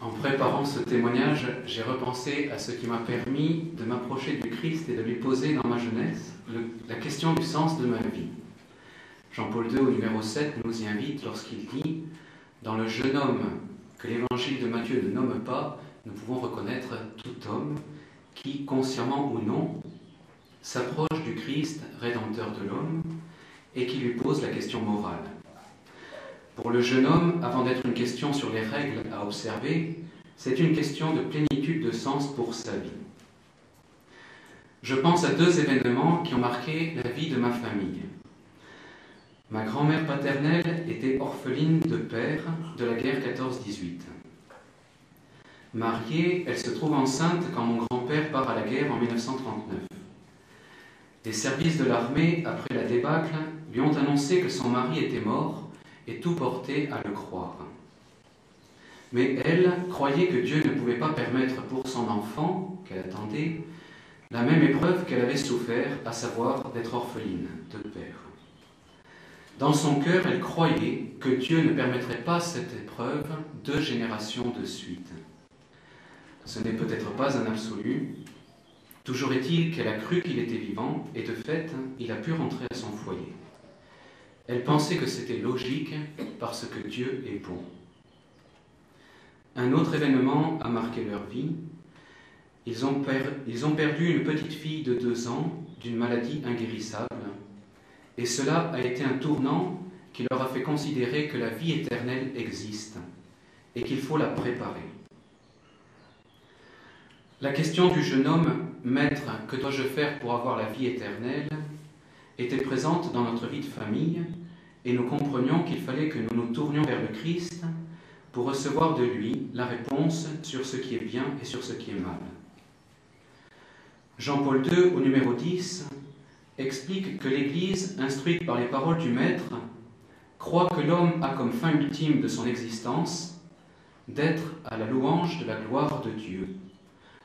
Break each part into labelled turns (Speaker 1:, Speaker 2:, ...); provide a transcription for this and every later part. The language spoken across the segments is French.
Speaker 1: En préparant ce témoignage, j'ai repensé à ce qui m'a permis de m'approcher du Christ et de lui poser dans ma jeunesse la question du sens de ma vie. Jean-Paul II, au numéro 7, nous y invite lorsqu'il dit « Dans le jeune homme que l'évangile de Matthieu ne nomme pas, nous pouvons reconnaître tout homme qui, consciemment ou non, s'approche du Christ, rédempteur de l'homme, et qui lui pose la question morale. » Pour le jeune homme, avant d'être une question sur les règles à observer, c'est une question de plénitude de sens pour sa vie. Je pense à deux événements qui ont marqué la vie de ma famille. Ma grand-mère paternelle était orpheline de père de la guerre 14-18. Mariée, elle se trouve enceinte quand mon grand-père part à la guerre en 1939. Les services de l'armée, après la débâcle, lui ont annoncé que son mari était mort et tout portait à le croire. Mais elle croyait que Dieu ne pouvait pas permettre pour son enfant, qu'elle attendait, la même épreuve qu'elle avait souffert, à savoir d'être orpheline de père. Dans son cœur, elle croyait que Dieu ne permettrait pas cette épreuve 2 générations de suite. Ce n'est peut-être pas un absolu. Toujours est-il qu'elle a cru qu'il était vivant, et de fait, il a pu rentrer à son foyer. Elle pensait que c'était logique, parce que Dieu est bon. Un autre événement a marqué leur vie. Ils ont perdu une petite fille de 2 ans d'une maladie inguérissable, et cela a été un tournant qui leur a fait considérer que la vie éternelle existe, et qu'il faut la préparer. La question du jeune homme, « Maître, que dois-je faire pour avoir la vie éternelle ?» était présente dans notre vie de famille, et nous comprenions qu'il fallait que nous nous tournions vers le Christ pour recevoir de lui la réponse sur ce qui est bien et sur ce qui est mal. Jean-Paul II, au numéro 10, explique que l'Église, instruite par les paroles du Maître, croit que l'homme a comme fin ultime de son existence d'être à la louange de la gloire de Dieu,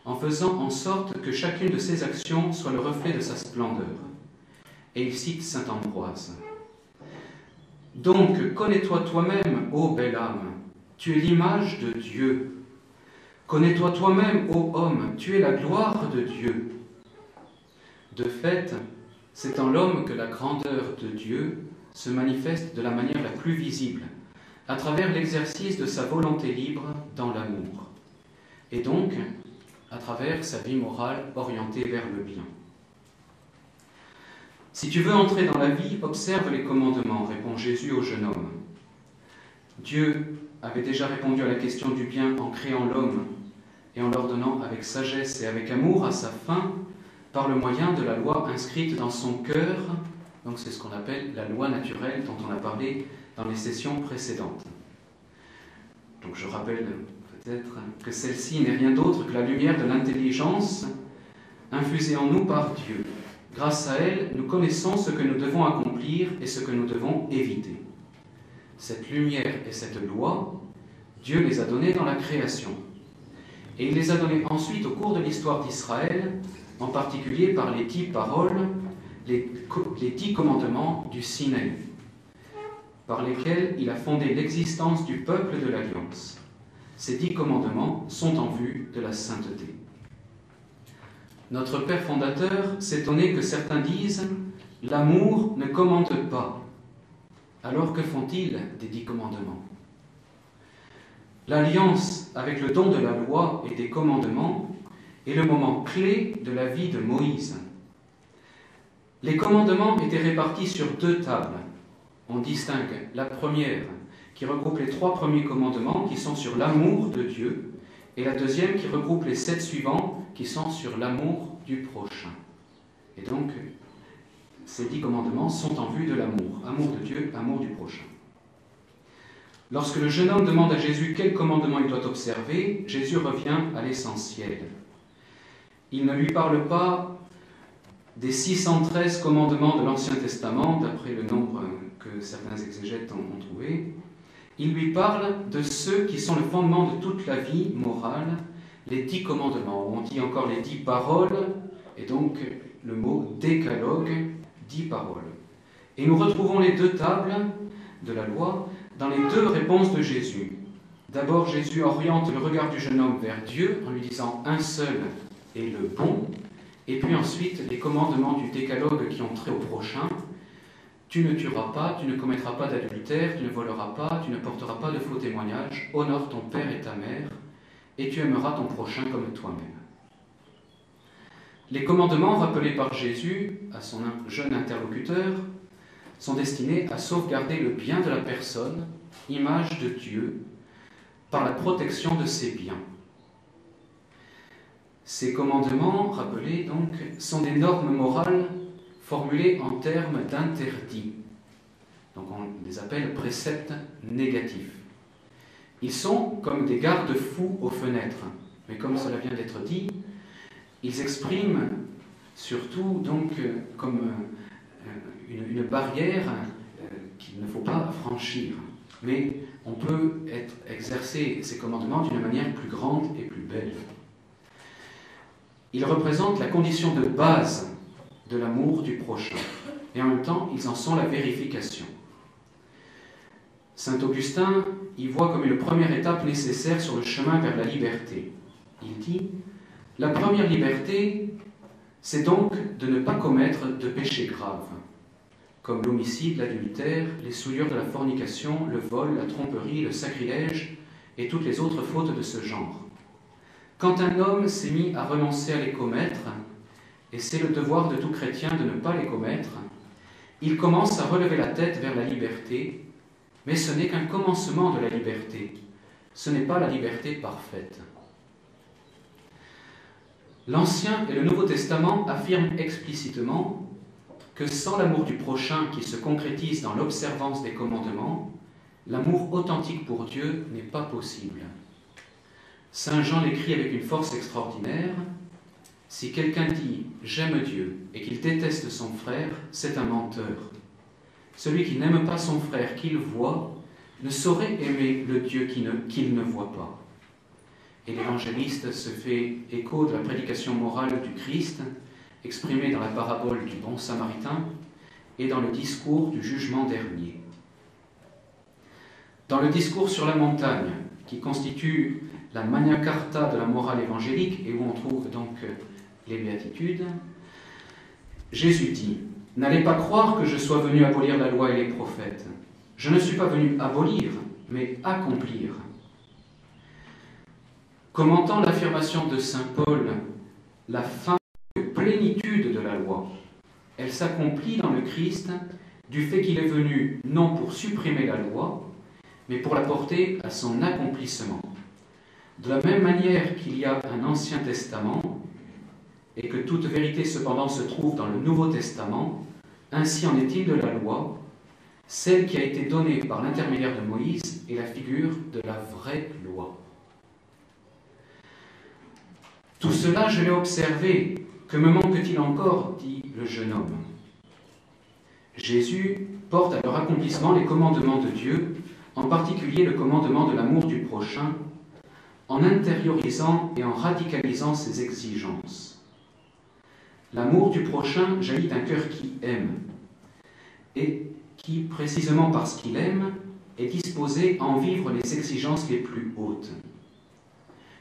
Speaker 1: en faisant en sorte que chacune de ses actions soit le reflet de sa splendeur. Et il cite saint Ambroise. « Donc, connais-toi toi-même, ô belle âme, tu es l'image de Dieu. Connais-toi toi-même, ô homme, tu es la gloire de Dieu. » De fait, c'est en l'homme que la grandeur de Dieu se manifeste de la manière la plus visible, à travers l'exercice de sa volonté libre dans l'amour, et donc à travers sa vie morale orientée vers le bien. « Si tu veux entrer dans la vie, observe les commandements, répond Jésus au jeune homme. Dieu avait déjà répondu à la question du bien en créant l'homme et en l'ordonnant avec sagesse et avec amour à sa fin par le moyen de la loi inscrite dans son cœur. Donc c'est ce qu'on appelle la loi naturelle dont on a parlé dans les sessions précédentes. Donc je rappelle peut-être que celle-ci n'est rien d'autre que la lumière de l'intelligence infusée en nous par Dieu. Grâce à elle, nous connaissons ce que nous devons accomplir et ce que nous devons éviter. Cette lumière et cette loi, Dieu les a données dans la création. Et il les a données ensuite au cours de l'histoire d'Israël, en particulier par les 10 paroles, les 10 commandements du Sinaï, par lesquels il a fondé l'existence du peuple de l'Alliance. Ces 10 commandements sont en vue de la sainteté. Notre Père fondateur s'étonnait que certains disent « L'amour ne commande pas ». Alors que font-ils des 10 commandements? L'alliance avec le don de la loi et des commandements est le moment clé de la vie de Moïse. Les commandements étaient répartis sur 2 tables. On distingue la première qui regroupe les 3 premiers commandements qui sont sur l'amour de Dieu, et la deuxième qui regroupe les 7 suivants qui sont sur l'amour du prochain. Et donc, ces 10 commandements sont en vue de l'amour. Amour de Dieu, amour du prochain. Lorsque le jeune homme demande à Jésus quel commandement il doit observer, Jésus revient à l'essentiel. Il ne lui parle pas des 613 commandements de l'Ancien Testament, d'après le nombre que certains exégètes ont trouvé. Il lui parle de ceux qui sont le fondement de toute la vie morale, les 10 commandements. On dit encore les 10 paroles, et donc le mot décalogue, 10 paroles. Et nous retrouvons les 2 tables de la loi dans les 2 réponses de Jésus. D'abord, Jésus oriente le regard du jeune homme vers Dieu en lui disant un seul est le bon, et puis ensuite les commandements du décalogue qui ont trait au prochain. Tu ne tueras pas, tu ne commettras pas d'adultère, tu ne voleras pas, tu ne porteras pas de faux témoignages, honore ton père et ta mère, et tu aimeras ton prochain comme toi-même. Les commandements rappelés par Jésus à son jeune interlocuteur sont destinés à sauvegarder le bien de la personne, image de Dieu, par la protection de ses biens. Ces commandements, rappelés donc, sont des normes morales formulées en termes d'interdits. Donc on les appelle préceptes négatifs. Ils sont comme des garde-fous aux fenêtres, mais comme cela vient d'être dit, ils expriment surtout donc comme une barrière qu'il ne faut pas franchir. Mais on peut exercer ces commandements d'une manière plus grande et plus belle. Ils représentent la condition de base de l'amour du prochain, et en même temps, ils en sont la vérification. Saint Augustin y voit comme une première étape nécessaire sur le chemin vers la liberté. Il dit « La première liberté, c'est donc de ne pas commettre de péchés graves, comme l'homicide, l'adultère, les souillures de la fornication, le vol, la tromperie, le sacrilège et toutes les autres fautes de ce genre. Quand un homme s'est mis à renoncer à les commettre, et c'est le devoir de tout chrétien de ne pas les commettre, il commence à relever la tête vers la liberté, mais ce n'est qu'un commencement de la liberté, ce n'est pas la liberté parfaite. » L'Ancien et le Nouveau Testament affirment explicitement que sans l'amour du prochain qui se concrétise dans l'observance des commandements, l'amour authentique pour Dieu n'est pas possible. Saint Jean l'écrit avec une force extraordinaire. Si quelqu'un dit « j'aime Dieu » et qu'il déteste son frère, c'est un menteur. Celui qui n'aime pas son frère qu'il voit ne saurait aimer le Dieu qu'il ne voit pas. Et l'évangéliste se fait écho de la prédication morale du Christ, exprimée dans la parabole du bon samaritain et dans le discours du jugement dernier. Dans le discours sur la montagne, qui constitue la Magna Carta de la morale évangélique et où on trouve donc les béatitudes, Jésus dit « N'allez pas croire que je sois venu abolir la loi et les prophètes. Je ne suis pas venu abolir, mais accomplir. » Commentant l'affirmation de saint Paul, la fin de plénitude de la loi, elle s'accomplit dans le Christ du fait qu'il est venu non pour supprimer la loi, mais pour la porter à son accomplissement. De la même manière qu'il y a un Ancien Testament, et que toute vérité cependant se trouve dans le Nouveau Testament, ainsi en est-il de la loi, celle qui a été donnée par l'intermédiaire de Moïse est la figure de la vraie loi. Tout cela, je l'ai observé. Que me manque-t-il encore, dit le jeune homme. Jésus porte à leur accomplissement les commandements de Dieu, en particulier le commandement de l'amour du prochain, en intériorisant et en radicalisant ses exigences. L'amour du prochain jaillit d'un cœur qui aime, et qui, précisément parce qu'il aime, est disposé à en vivre les exigences les plus hautes.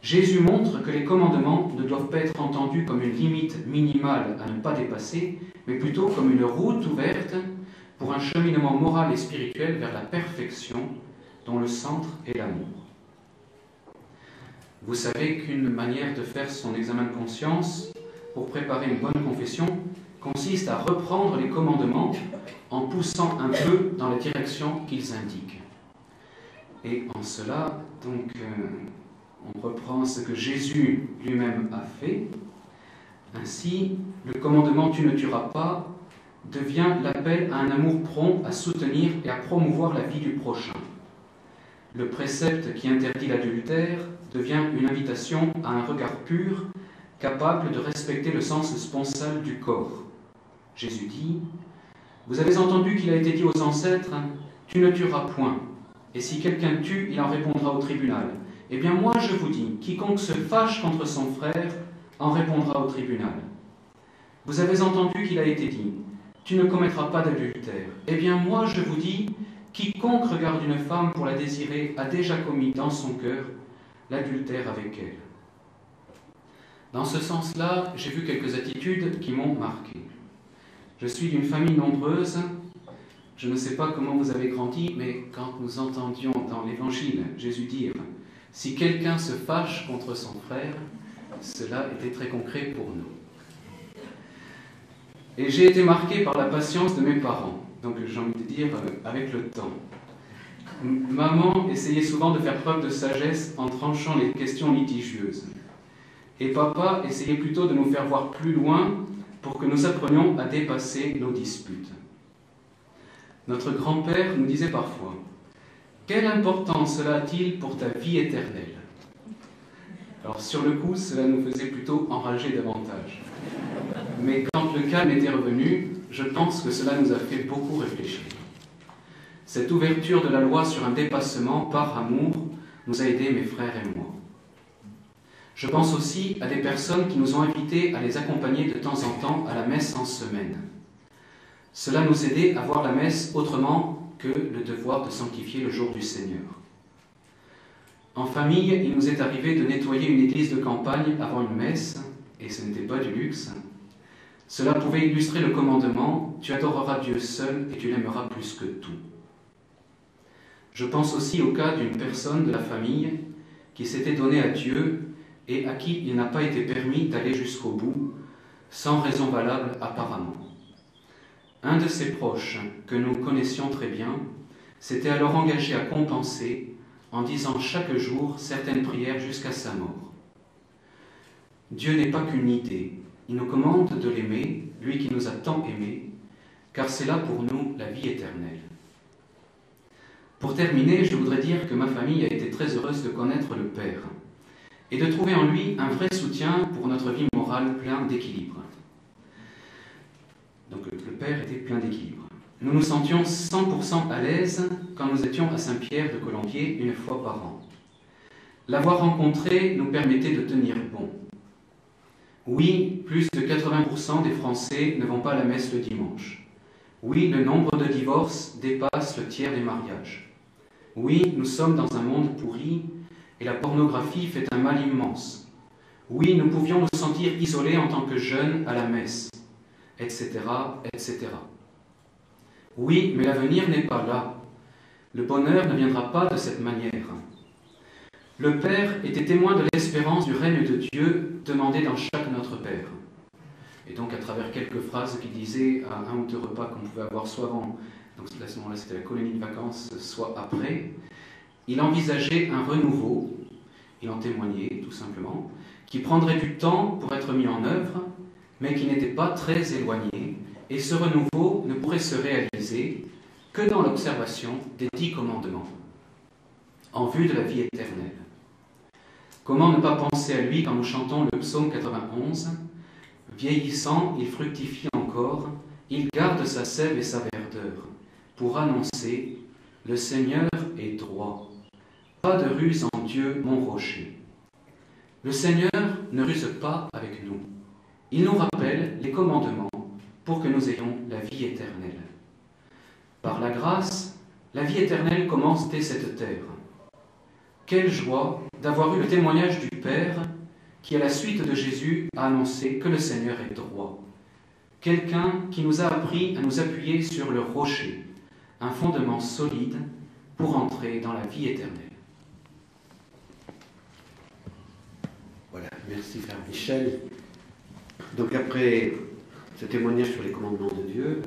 Speaker 1: Jésus montre que les commandements ne doivent pas être entendus comme une limite minimale à ne pas dépasser, mais plutôt comme une route ouverte pour un cheminement moral et spirituel vers la perfection dont le centre est l'amour. Vous savez qu'une manière de faire son examen de conscience pour préparer une bonne confession consiste à reprendre les commandements en poussant un peu dans la direction qu'ils indiquent. Et en cela, donc, on reprend ce que Jésus lui-même a fait. Ainsi, le commandement « Tu ne tueras pas » devient l'appel à un amour prompt à soutenir et à promouvoir la vie du prochain. Le précepte qui interdit l'adultère devient une invitation à un regard pur, capable de respecter le sens sponsal du corps. Jésus dit « Vous avez entendu qu'il a été dit aux ancêtres « Tu ne tueras point » et si quelqu'un tue, il en répondra au tribunal. Eh bien moi je vous dis, quiconque se fâche contre son frère en répondra au tribunal. Vous avez entendu qu'il a été dit, tu ne commettras pas d'adultère. Eh bien moi je vous dis, quiconque regarde une femme pour la désirer a déjà commis dans son cœur l'adultère avec elle. Dans ce sens-là, j'ai vu quelques attitudes qui m'ont marqué. Je suis d'une famille nombreuse. Je ne sais pas comment vous avez grandi, mais quand nous entendions dans l'Évangile Jésus dire « Si quelqu'un se fâche contre son frère », cela était très concret pour nous. Et j'ai été marqué par la patience de mes parents, donc j'ai envie de dire avec le temps. Maman essayait souvent de faire preuve de sagesse en tranchant les questions litigieuses. Et papa essayait plutôt de nous faire voir plus loin pour que nous apprenions à dépasser nos disputes. Notre grand-père nous disait parfois « Quelle importance cela a-t-il pour ta vie éternelle ?» Alors sur le coup, cela nous faisait plutôt enrager davantage. Mais quand le calme était revenu, je pense que cela nous a fait beaucoup réfléchir. Cette ouverture de la loi sur un dépassement par amour nous a aidés, mes frères et moi. Je pense aussi à des personnes qui nous ont invités à les accompagner de temps en temps à la messe en semaine. Cela nous aidait à voir la messe autrement que le devoir de sanctifier le jour du Seigneur. En famille, il nous est arrivé de nettoyer une église de campagne avant une messe, et ce n'était pas du luxe. Cela pouvait illustrer le commandement « Tu adoreras Dieu seul et tu l'aimeras plus que tout ». Je pense aussi au cas d'une personne de la famille qui s'était donnée à Dieu et à qui il n'a pas été permis d'aller jusqu'au bout, sans raison valable apparemment. Un de ses proches, que nous connaissions très bien, s'était alors engagé à compenser en disant chaque jour certaines prières jusqu'à sa mort. Dieu n'est pas qu'une idée, il nous commande de l'aimer, lui qui nous a tant aimés, car c'est là pour nous la vie éternelle. Pour terminer, je voudrais dire que ma famille a été très heureuse de connaître le Père et de trouver en lui un vrai soutien pour notre vie morale plein d'équilibre. Donc le Père était plein d'équilibre. Nous nous sentions 100% à l'aise quand nous étions à Saint-Pierre de Colombier une fois par an. L'avoir rencontré nous permettait de tenir bon. Oui, plus de 80% des Français ne vont pas à la messe le dimanche. Oui, le nombre de divorces dépasse le tiers des mariages. Oui, nous sommes dans un monde pourri et la pornographie fait un mal immense. Oui, nous pouvions nous sentir isolés en tant que jeunes à la messe, etc., etc. Oui, mais l'avenir n'est pas là. Le bonheur ne viendra pas de cette manière. Le Père était témoin de l'espérance du règne de Dieu demandé dans chaque Notre Père. Et donc à travers quelques phrases qu'il disait à un ou deux repas qu'on pouvait avoir soit avant, donc à ce moment-là c'était la colonie de vacances, soit après, il envisageait un renouveau, il en témoignait tout simplement, qui prendrait du temps pour être mis en œuvre, mais qui n'était pas très éloigné, et ce renouveau ne pourrait se réaliser que dans l'observation des 10 commandements, en vue de la vie éternelle. Comment ne pas penser à lui quand nous chantons le psaume 91 ? Vieillissant, il fructifie encore, il garde sa sève et sa verdeur, pour annoncer « Le Seigneur est droit, pas de ruse en Dieu, mon rocher ». Le Seigneur ne ruse pas avec nous. Il nous rappelle les commandements pour que nous ayons la vie éternelle. Par la grâce, la vie éternelle commence dès cette terre. Quelle joie d'avoir eu le témoignage du Père qui, à la suite de Jésus, a annoncé que le Seigneur est droit. Quelqu'un qui nous a appris à nous appuyer sur le rocher, un fondement solide pour entrer dans la vie éternelle.
Speaker 2: Voilà, merci Frère Michel. Donc après ce témoignage sur les commandements de Dieu,